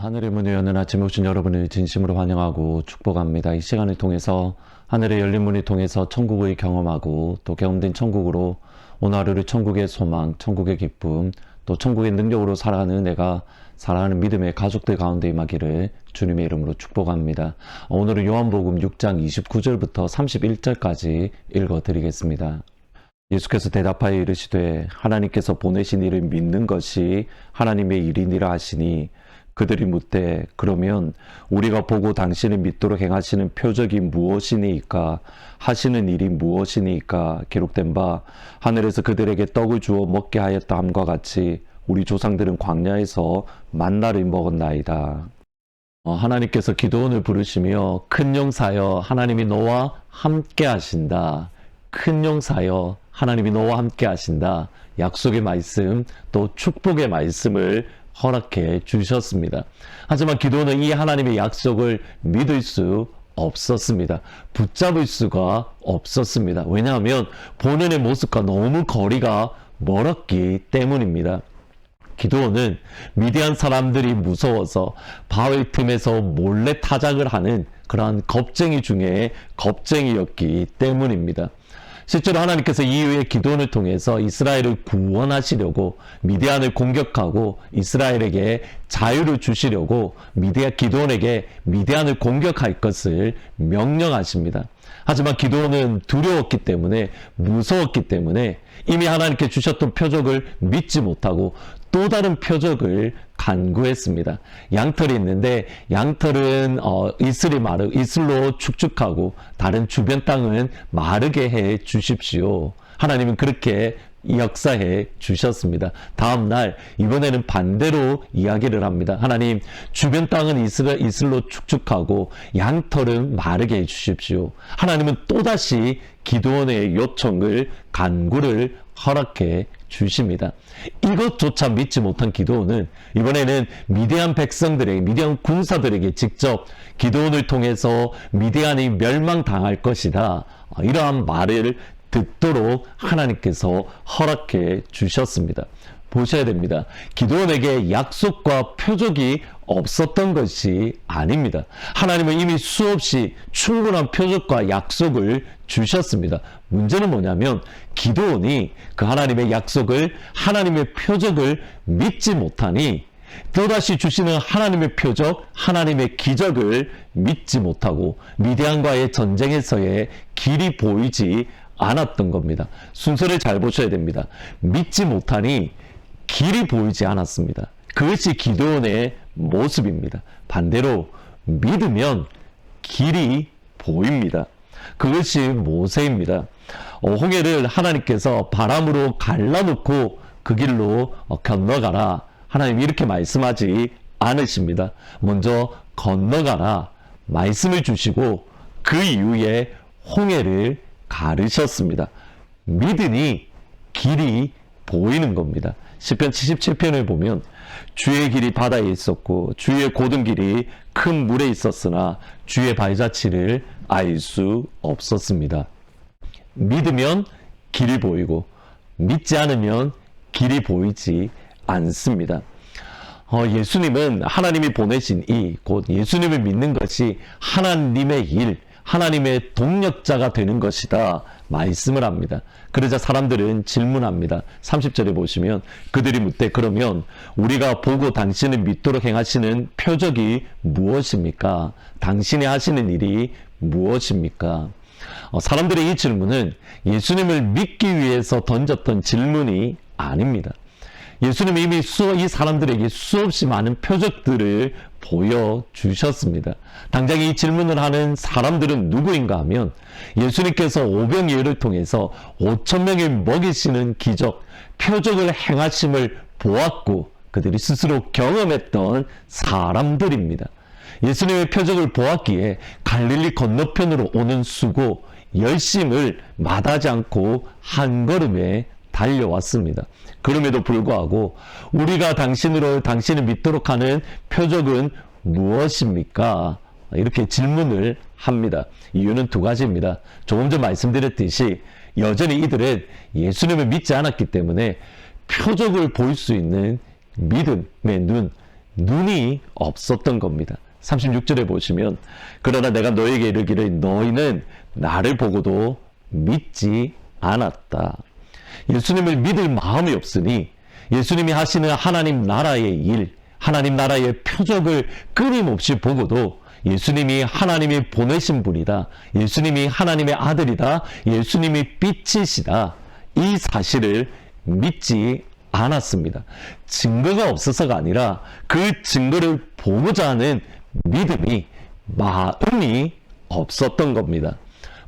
하늘의 문을 여는 아침에 오신 여러분을 진심으로 환영하고 축복합니다. 이 시간을 통해서 하늘의 열린 문을 통해서 천국을 경험하고 또 경험된 천국으로 오늘 하루를 천국의 소망, 천국의 기쁨, 또 천국의 능력으로 살아가는 내가 사랑하는 믿음의 가족들 가운데 임하기를 주님의 이름으로 축복합니다. 오늘은 요한복음 6장 29절부터 31절까지 읽어드리겠습니다. 예수께서 대답하여 이르시되 하나님께서 보내신 이를 믿는 것이 하나님의 일이니라 하시니 그들이 묻되 그러면 우리가 보고 당신을 믿도록 행하시는 표적이 무엇이니이까 하시는 일이 무엇이니이까 기록된 바 하늘에서 그들에게 떡을 주어 먹게 하였다 함과 같이 우리 조상들은 광야에서 만나를 먹었나이다. 하나님께서 기도원을 부르시며 큰 용사여 하나님이 너와 함께 하신다. 큰 용사여 하나님이 너와 함께 하신다. 약속의 말씀 또 축복의 말씀을 허락해 주셨습니다. 하지만 기도는 이 하나님의 약속을 믿을 수 없었습니다. 붙잡을 수가 없었습니다. 왜냐하면 본연의 모습과 너무 거리가 멀었기 때문입니다. 기도는 미디안 사람들이 무서워서 바위 틈에서 몰래 타작을 하는 그러한 겁쟁이 중에 겁쟁이였기 때문입니다. 실제로 하나님께서 이후에 기도원을 통해서 이스라엘을 구원하시려고 미디안을 공격하고 이스라엘에게 자유를 주시려고 기도원에게 미디안을 공격할 것을 명령하십니다. 하지만 기도원은 두려웠기 때문에 무서웠기 때문에 이미 하나님께 주셨던 표적을 믿지 못하고 또 다른 표적을 간구했습니다. 양털이 있는데 양털은 이슬로 축축하고 다른 주변 땅은 마르게 해 주십시오. 하나님은 그렇게 역사해 주셨습니다. 다음 날 이번에는 반대로 이야기를 합니다. 하나님 주변 땅은 이슬로 축축하고 양털은 마르게 해 주십시오. 하나님은 또다시 기도원의 요청을 간구를 허락해 주십니다. 이것조차 믿지 못한 기도원은 이번에는 미디안 군사들에게 직접 기도원을 통해서 미디안이 멸망당할 것이다. 이러한 말을 듣도록 하나님께서 허락해 주셨습니다. 보셔야 됩니다. 기도원에게 약속과 표적이 없었던 것이 아닙니다. 하나님은 이미 수없이 충분한 표적과 약속을 주셨습니다. 문제는 뭐냐면 기도원이 그 하나님의 약속을 하나님의 표적을 믿지 못하니 또다시 주시는 하나님의 표적, 하나님의 기적을 믿지 못하고 미디안과의 전쟁에서의 길이 보이지 않았던 겁니다. 순서를 잘 보셔야 됩니다. 믿지 못하니 길이 보이지 않았습니다. 그것이 기도원의 모습입니다. 반대로 믿으면 길이 보입니다. 그것이 모세입니다. 홍해를 하나님께서 바람으로 갈라놓고 그 길로 건너가라. 하나님 이렇게 말씀하지 않으십니다. 먼저 건너가라 말씀을 주시고 그 이후에 홍해를 가르셨습니다. 믿으니 길이 보이는 겁니다. 시편 77편을 보면 주의 길이 바다에 있었고 주의 고든 길이 큰 물에 있었으나 주의 발자취를 알 수 없었습니다. 믿으면 길이 보이고 믿지 않으면 길이 보이지 않습니다. 예수님은 하나님이 보내신 곧 예수님을 믿는 것이 하나님의 일, 하나님의 동력자가 되는 것이다 말씀을 합니다. 그러자 사람들은 질문합니다. 30절에 보시면 그들이 묻되 그러면 우리가 보고 당신을 믿도록 행하시는 표적이 무엇입니까? 당신이 하시는 일이 무엇입니까? 사람들의 이 질문은 예수님을 믿기 위해서 던졌던 질문이 아닙니다. 예수님이 이미 이 사람들에게 수없이 많은 표적들을 보여주셨습니다. 당장 이 질문을 하는 사람들은 누구인가 하면 예수님께서 오병이어를 통해서 5,000명을 먹이시는 기적, 표적을 행하심을 보았고 그들이 스스로 경험했던 사람들입니다. 예수님의 표적을 보았기에 갈릴리 건너편으로 오는 수고, 열심을 마다하지 않고 한 걸음에 달려왔습니다. 그럼에도 불구하고 우리가 당신을 믿도록 하는 표적은 무엇입니까? 이렇게 질문을 합니다. 이유는 두 가지입니다. 조금 전 말씀드렸듯이 여전히 이들은 예수님을 믿지 않았기 때문에 표적을 볼 수 있는 믿음의 눈, 눈이 없었던 겁니다. 36절에 보시면 그러나 내가 너에게 이르기를 너희는 나를 보고도 믿지 않았다. 예수님을 믿을 마음이 없으니 예수님이 하시는 하나님 나라의 일, 하나님 나라의 표적을 끊임없이 보고도 예수님이 하나님이 보내신 분이다, 예수님이 하나님의 아들이다, 예수님이 빛이시다, 이 사실을 믿지 않았습니다. 증거가 없어서가 아니라 그 증거를 보고자 하는 믿음이, 마음이 없었던 겁니다.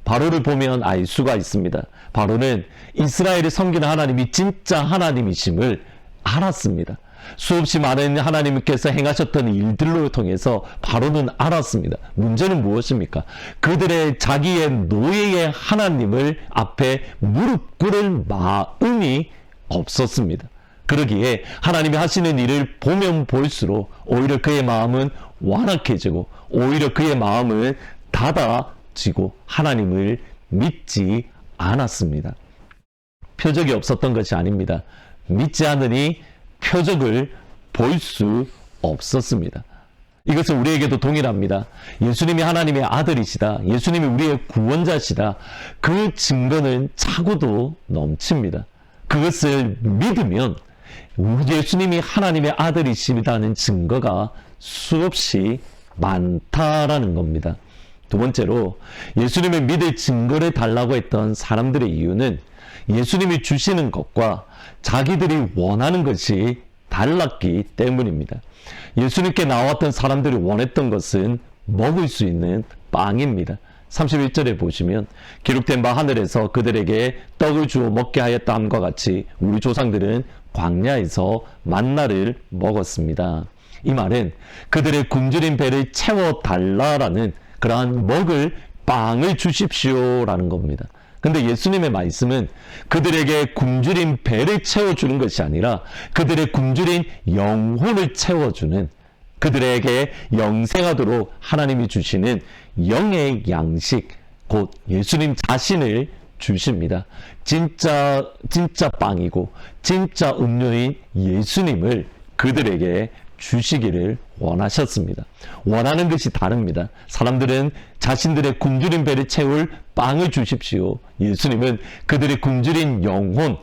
바로를 보면 알 수가 있습니다. 바로는 이스라엘을 섬기는 하나님이 진짜 하나님이심을 알았습니다. 수없이 많은 하나님께서 행하셨던 일들로 통해서 바로는 알았습니다. 문제는 무엇입니까? 그들의 자기의 노예의 하나님을 앞에 무릎 꿇을 마음이 없었습니다. 그러기에 하나님이 하시는 일을 보면 볼수록 오히려 그의 마음은 완악해지고 오히려 그의 마음은 닫아지고 하나님을 믿지 않았습니다. 표적이 없었던 것이 아닙니다. 믿지 않으니 표적을 볼 수 없었습니다. 이것은 우리에게도 동일합니다. 예수님이 하나님의 아들이시다, 예수님이 우리의 구원자시다, 그 증거는 차고도 넘칩니다. 그것을 믿으면 예수님이 하나님의 아들이시다는 증거가 수없이 많다라는 겁니다. 두 번째로 예수님을 믿을 증거를 달라고 했던 사람들의 이유는 예수님이 주시는 것과 자기들이 원하는 것이 달랐기 때문입니다. 예수님께 나왔던 사람들이 원했던 것은 먹을 수 있는 빵입니다. 31절에 보시면 기록된 바 하늘에서 그들에게 떡을 주어 먹게 하였다함과 같이 우리 조상들은 광야에서 만나를 먹었습니다. 이 말은 그들의 굶주린 배를 채워달라라는 그러한 먹을 빵을 주십시오라는 겁니다. 근데 예수님의 말씀은 그들에게 굶주린 배를 채워주는 것이 아니라 그들의 굶주린 영혼을 채워주는, 그들에게 영생하도록 하나님이 주시는 영의 양식, 곧 예수님 자신을 주십니다. 진짜 빵이고 진짜 음료인 예수님을 그들에게 주시기를 원하셨습니다. 원하는 것이 다릅니다. 사람들은 자신들의 굶주린 배를 채울 빵을 주십시오. 예수님은 그들의 굶주린 영혼,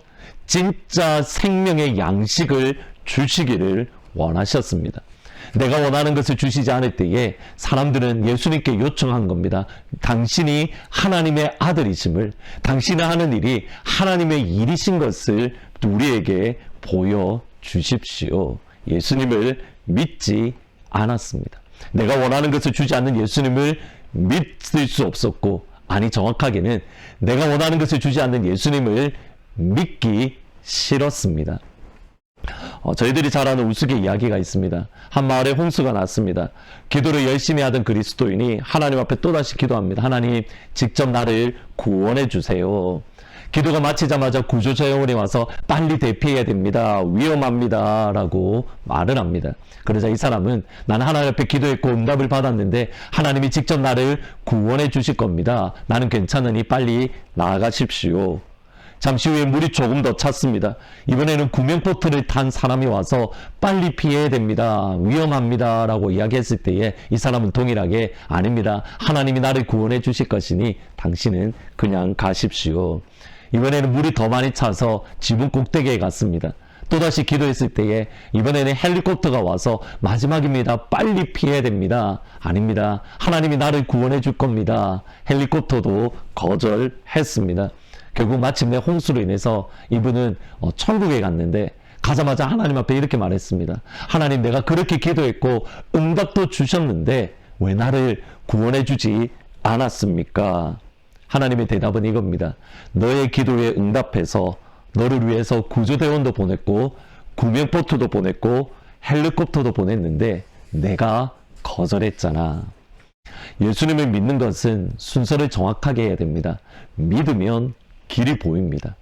진짜 생명의 양식을 주시기를 원하셨습니다. 내가 원하는 것을 주시지 않을 때에 사람들은 예수님께 요청한 겁니다. 당신이 하나님의 아들이심을, 당신이 하는 일이 하나님의 일이신 것을 우리에게 보여주십시오. 예수님을 믿지 않았습니다. 내가 원하는 것을 주지 않는 예수님을 믿을 수 없었고, 아니 정확하게는 내가 원하는 것을 주지 않는 예수님을 믿기 싫었습니다. 저희들이 잘 아는 우스개 이야기가 있습니다. 한 마을에 홍수가 났습니다. 기도를 열심히 하던 그리스도인이 하나님 앞에 또다시 기도합니다. 하나님, 직접 나를 구원해 주세요. 기도가 마치자마자 구조조원이 와서 빨리 대피해야 됩니다, 위험합니다 라고 말을 합니다. 그러자 이 사람은 나는 하나님 앞에 기도했고 응답을 받았는데 하나님이 직접 나를 구원해 주실 겁니다. 나는 괜찮으니 빨리 나아가십시오. 잠시 후에 물이 조금 더 찼습니다. 이번에는 구명보트를 탄 사람이 와서 빨리 피해야 됩니다, 위험합니다 라고 이야기했을 때에 이 사람은 동일하게 아닙니다, 하나님이 나를 구원해 주실 것이니 당신은 그냥 가십시오. 이번에는 물이 더 많이 차서 지붕 꼭대기에 갔습니다. 또다시 기도했을 때에 이번에는 헬리콥터가 와서 마지막입니다, 빨리 피해야 됩니다. 아닙니다, 하나님이 나를 구원해 줄 겁니다. 헬리콥터도 거절했습니다. 결국 마침내 홍수로 인해서 이분은 천국에 갔는데 가자마자 하나님 앞에 이렇게 말했습니다. 하나님, 내가 그렇게 기도했고 응답도 주셨는데 왜 나를 구원해 주지 않았습니까? 하나님의 대답은 이겁니다. 너의 기도에 응답해서 너를 위해서 구조대원도 보냈고 구명보트도 보냈고 헬리콥터도 보냈는데 내가 거절했잖아. 예수님을 믿는 것은 순서를 정확하게 해야 됩니다. 믿으면 길이 보입니다.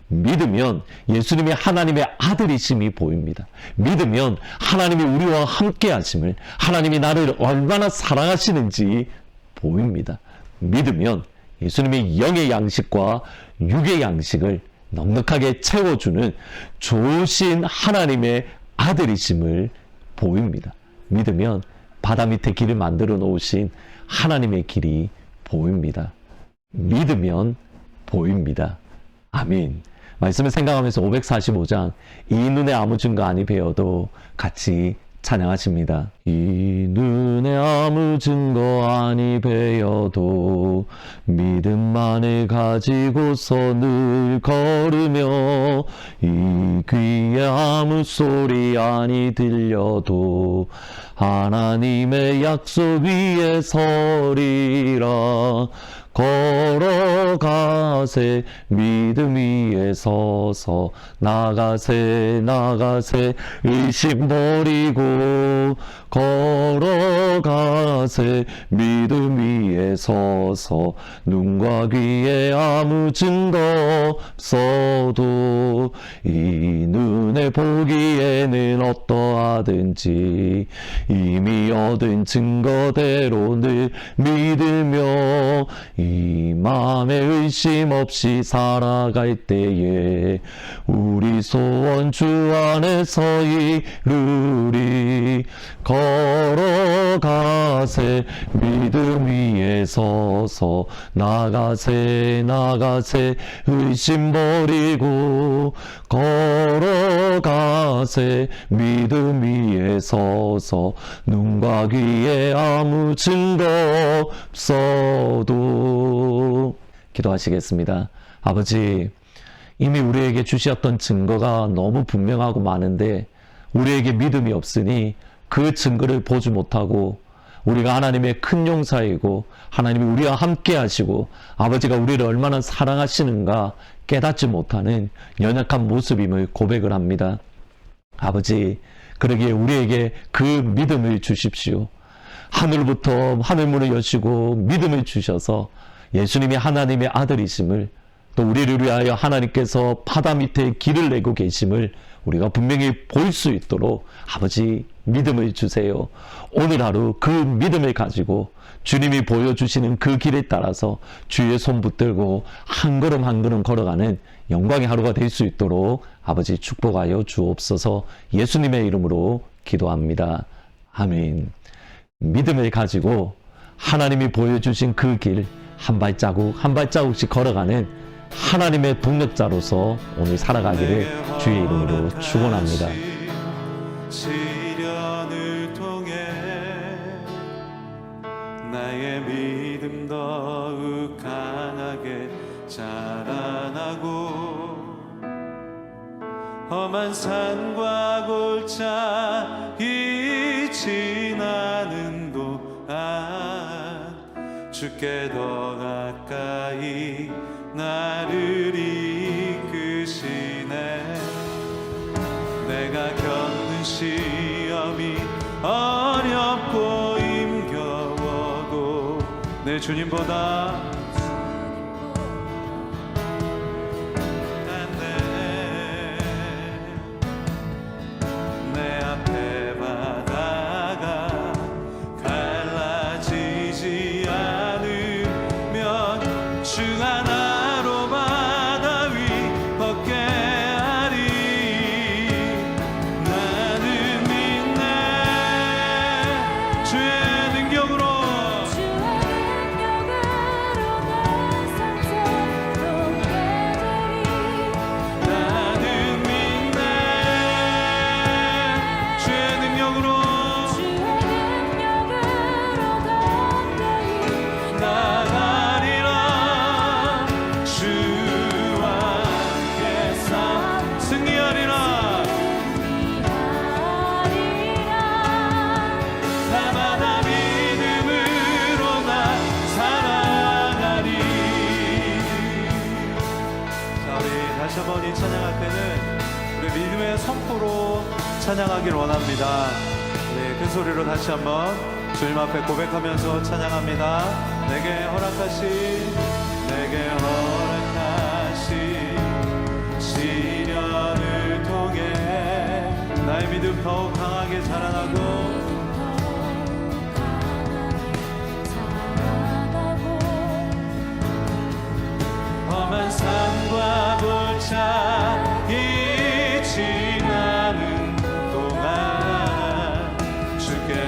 믿으면 예수님이 하나님의 아들이심이 보입니다. 믿으면 하나님이 우리와 함께 하심을, 하나님이 나를 얼마나 사랑하시는지 보입니다. 믿으면 예수님의 영의 양식과 육의 양식을 넉넉하게 채워주는 좋으신 하나님의 아들이심을 보입니다. 믿으면 바다 밑에 길을 만들어 놓으신 하나님의 길이 보입니다. 믿으면 보입니다. 아멘. 말씀을 생각하면서 545장 이 눈에 아무 증거 아니 배어도 같이 찬양하십니다. 이 눈에 아무 증거 아니 배어도 믿음만을 가지고서 늘 걸으며 이 귀에 아무 소리 아니 들려도 하나님의 약속 위에 서리라. 걸어가세 믿음 위에 서서 나가세 의심 버리고 걸어가세 믿음 위에 서서 눈과 귀에 아무 증거 없어도 이 눈에 보기에는 어떠하든지 이미 얻은 증거대로 늘 믿으며 이 마음에 의심 없이 살아갈 때에 우리 소원 주 안에서 이루리. 걸어가세 믿음 위에 서서 나가세 의심 버리고 걸어가세 믿음 위에 서서 눈과 귀에 아무 증거 없어도. 기도하시겠습니다. 아버지, 이미 우리에게 주셨던 증거가 너무 분명하고 많은데 우리에게 믿음이 없으니 그 증거를 보지 못하고 우리가 하나님의 큰 용사이고 하나님이 우리와 함께 하시고 아버지가 우리를 얼마나 사랑하시는가 깨닫지 못하는 연약한 모습임을 고백을 합니다. 아버지, 그러기에 우리에게 그 믿음을 주십시오. 하늘부터 하늘문을 여시고 믿음을 주셔서 예수님이 하나님의 아들이심을, 또 우리를 위하여 하나님께서 바다 밑에 길을 내고 계심을 우리가 분명히 볼 수 있도록 아버지 믿음을 주세요. 오늘 하루 그 믿음을 가지고 주님이 보여주시는 그 길에 따라서 주의 손 붙들고 한 걸음 한 걸음 걸어가는 영광의 하루가 될 수 있도록 아버지 축복하여 주옵소서. 예수님의 이름으로 기도합니다. 아멘. 믿음을 가지고 하나님이 보여주신 그 길 한 발자국 한 발자국씩 걸어가는 하나님의 동력자로서 오늘 살아가기를 주의 이름으로 축원합니다. 시련을 통해 나의 믿음 더욱 강하게 자라나고 험한 산과 골짜기 지나는 동안 주께 더 가까이 나를 이끄시네. 내가 겪는 시험이 어렵고 힘겨워도 내 주님보다 내 앞에 바다가 갈라지지 않으면 주 하나로 바다 위 걷게 하리. 나는 믿네. 주의 능력으로 나는 믿네. 주의 능력으로 나가리라. 주와 함께 승리하리라. 날마다 믿음으로 나 살아가리. 자, 우리 다시 한번 이 찬양할 때는 우리 믿음의 선포로 찬양하길 원합니다. 우리 큰 소리로 다시 한번 주님 앞에 고백하면서 찬양합니다. 내게 허락하신 시련을 통해 나의 믿음 더욱 강하게 자라나고 험한 산과 골짜기 지나는 동안 주께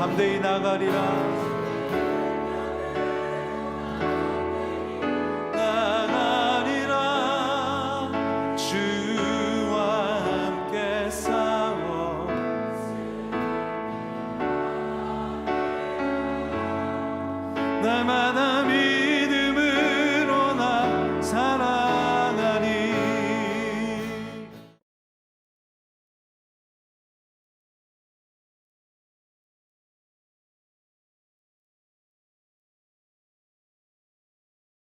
담대히 나가리라. 나가리라. 주와 함께 싸워 날마다